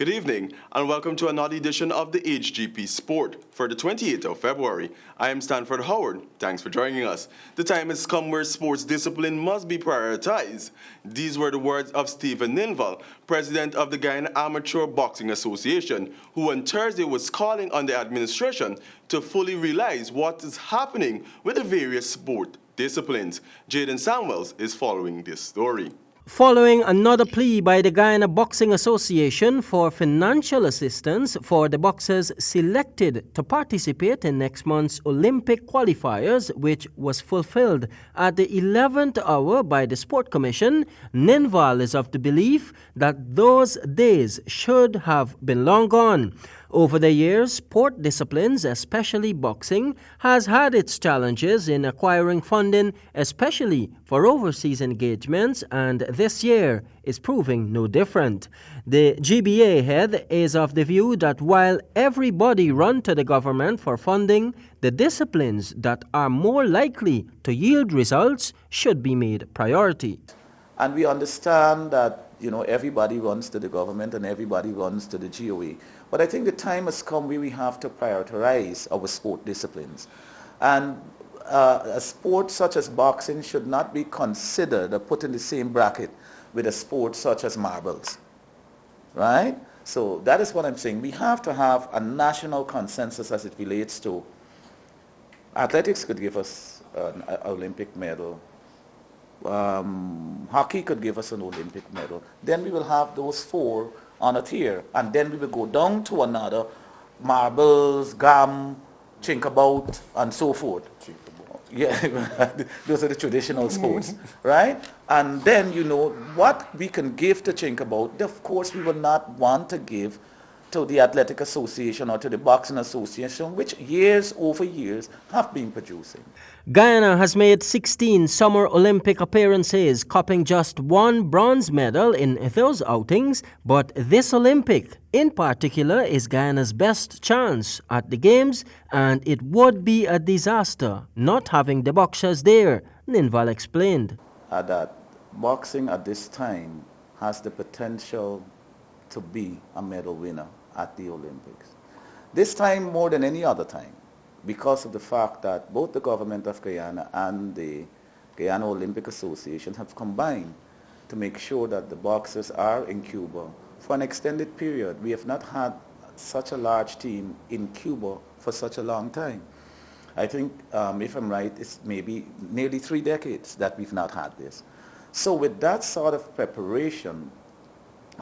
Good evening, and welcome to another edition of the HGP Sport for the 28th of February. I am Stanford Howard. Thanks for joining us. The time has come where sports discipline must be prioritized. These were the words of Stephen Ninval, president of the Guyana Amateur Boxing Association, who on Thursday was calling on the administration to fully realize what is happening with the various sport disciplines. Jaden Samuels is following this story. Following another plea by the Guyana Boxing Association for financial assistance for the boxers selected to participate in next month's Olympic qualifiers, which was fulfilled at the 11th hour by the Sport Commission, Ninval is of the belief that those days should have been long gone. Over the years, sport disciplines, especially boxing, has had its challenges in acquiring funding, especially for overseas engagements, and this year is proving no different. The GBA head is of the view that while everybody run to the government for funding, the disciplines that are more likely to yield results should be made priority. And we understand that everybody runs to the government and everybody runs to the GOA. But I think the time has come where we have to prioritize our sport disciplines. And a sport such as boxing should not be considered or put in the same bracket with a sport such as marbles, right? So that is what I'm saying. We have to have a national consensus as it relates to athletics could give us an Olympic medal. Hockey could give us an Olympic medal. Then we will have those four on a tier, and then we will go down to another: marbles, gam, chinkabout, and so forth. Yeah, those are the traditional sports, right? And then what we can give to chinkabout. Of course, we will not want to give to the Athletic Association or to the Boxing Association, which years over years have been producing. Guyana has made 16 Summer Olympic appearances, cupping just one bronze medal in those outings, but this Olympic in particular is Guyana's best chance at the Games, and it would be a disaster not having the boxers there, Ninval explained. That boxing at this time has the potential to be a medal winner at the Olympics. This time more than any other time, because of the fact that both the government of Guyana and the Guyana Olympic Association have combined to make sure that the boxers are in Cuba for an extended period. We have not had such a large team in Cuba for such a long time. I think, if I'm right, it's maybe nearly 3 decades that we've not had this. So with that sort of preparation,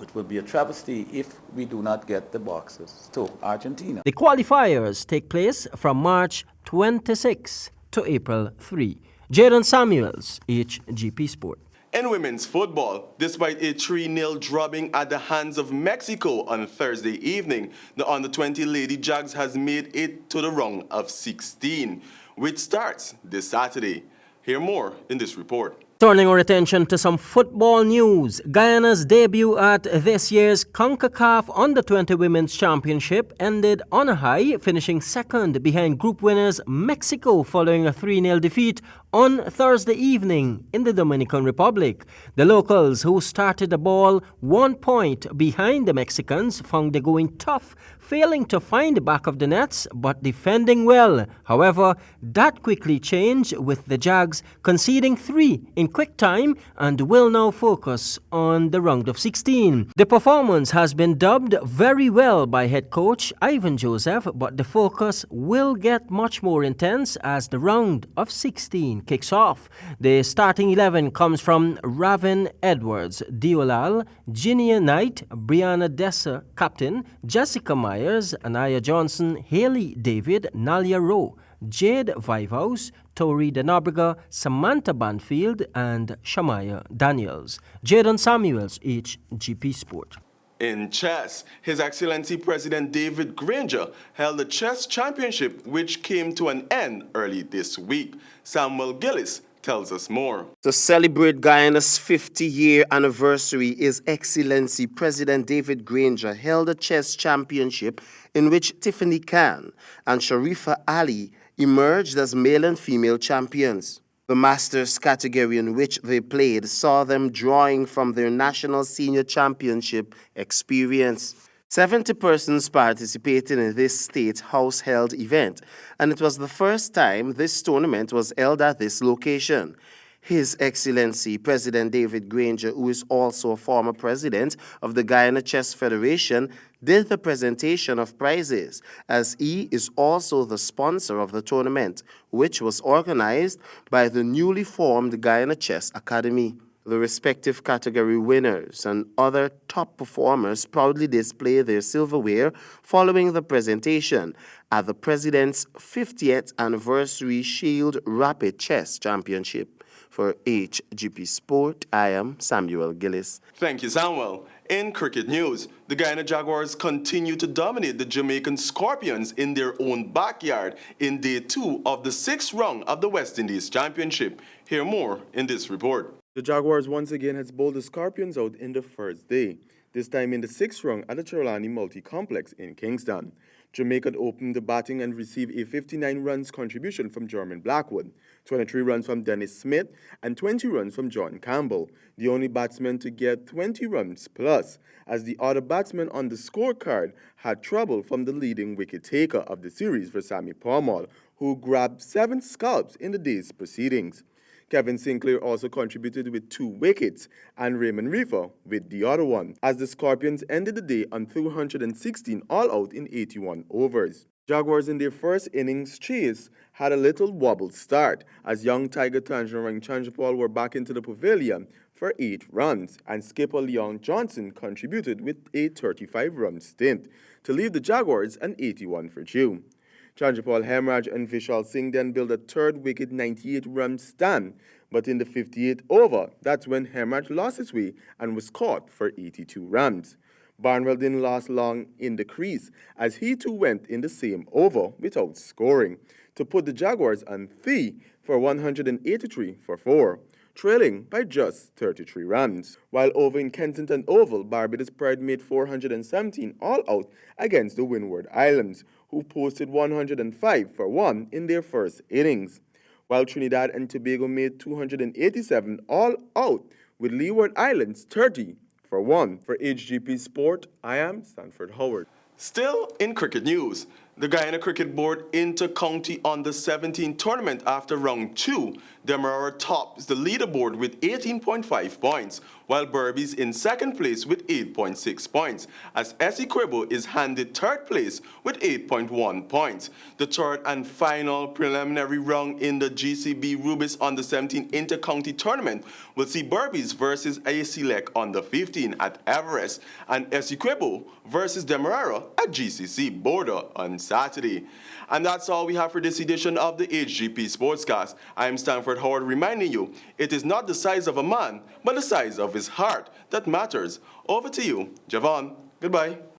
it will be a travesty if we do not get the boxers to Argentina. The qualifiers take place from March 26 to April 3. Jaden Samuels, HGP Sport. In women's football, despite a 3-0 drubbing at the hands of Mexico on Thursday evening, the under-20 Lady Jags has made it to the round of 16, which starts this Saturday. Hear more in this report. Turning our attention to some football news, Guyana's debut at this year's CONCACAF Under-20 Women's Championship ended on a high, finishing second behind group winners Mexico following a 3-0 defeat on Thursday evening in the Dominican Republic. The locals, who started the ball 1 point behind the Mexicans, found the going tough, failing to find the back of the nets but defending well. However, that quickly changed with the Jags conceding 3 in quick time and will now focus on the round of 16. The performance has been dubbed very well by head coach Ivan Joseph, but the focus will get much more intense as the round of 16 kicks off. The starting 11 comes from Raven Edwards, Diolal, Ginia Knight, Brianna Dessa, captain, Jessica Myers, Anaya Johnson, Haley David, Nalia Rowe, Jade Vivehouse, Tori Denabriga, Samantha Banfield, and Shamaya Daniels. Jaden Samuels, HGP Sport. In chess, His Excellency President David Granger held the chess championship, which came to an end early this week. Samuel Gillis tells us more. To celebrate Guyana's 50-year anniversary, His Excellency President David Granger held a chess championship in which Tiffany Khan and Sharifa Ali emerged as male and female champions. The Masters category in which they played saw them drawing from their National Senior Championship experience. 70 persons participated in this state house-held event, and it was the first time this tournament was held at this location. His Excellency President David Granger, who is also a former president of the Guyana Chess Federation, did the presentation of prizes, as he is also the sponsor of the tournament, which was organized by the newly formed Guyana Chess Academy. The respective category winners and other top performers proudly display their silverware following the presentation at the President's 50th Anniversary Shield Rapid Chess Championship. For HGP Sport, I am Samuel Gillis. Thank you, Samuel. In cricket news, the Guyana Jaguars continue to dominate the Jamaican Scorpions in their own backyard in Day 2 of the 6th round of the West Indies Championship. Hear more in this report. The Jaguars once again has bowled the Scorpions out in the first day, this time in the 6th round at the Trelawny Multi-Complex in Kingston. Jamaica opened the batting and received a 59 runs contribution from Jermaine Blackwood, 23 runs from Dennis Smith, and 20 runs from John Campbell, the only batsman to get 20 runs plus, as the other batsman on the scorecard had trouble from the leading wicket taker of the series for Sammy Palmer, who grabbed 7 scalps in the day's proceedings. Kevin Sinclair also contributed with 2 wickets, and Raymond Reefer with the other one, as the Scorpions ended the day on 216 all out in 81 overs. Jaguars in their first innings chase had a little wobbled start, as young Tiger Tangerine and Chanjapal were back into the pavilion for 8 runs, and skipper Leon Johnson contributed with a 35-run stint to leave the Jaguars an 81 for 2. Chanjapal Hemraj and Vishal Singh then built a third-wicket 98-run stand, but in the 58th over, that's when Hemraj lost his way and was caught for 82 runs. Barnwell didn't last long in the crease, as he too went in the same over without scoring, to put the Jaguars on 3 for 183 for 4, trailing by just 33 runs. While over in Kensington Oval, Barbados Pride made 417 all out against the Windward Islands, who posted 105 for 1 in their first innings, while Trinidad and Tobago made 287 all out, with Leeward Islands 30 for 1. For HGP Sport, I am Stanford Howard. Still in cricket news, the Guyana Cricket Board inter-county on the 17th tournament after round 2. Demerara tops the leaderboard with 18.5 points, while Berbice in second place with 8.6 points, as Essequibo is handed third place with 8.1 points. The third and final preliminary round in the GCB Rubis on the 17th inter-county tournament will see Berbice versus ACLEC on the 15th at Everest, and Essequibo versus Demerara at GCC Border on Saturday. And that's all we have for this edition of the HGP Sportscast. I am Stanford Howard reminding you, it is not the size of a man, but the size of his heart that matters. Over to you, Javon. Goodbye.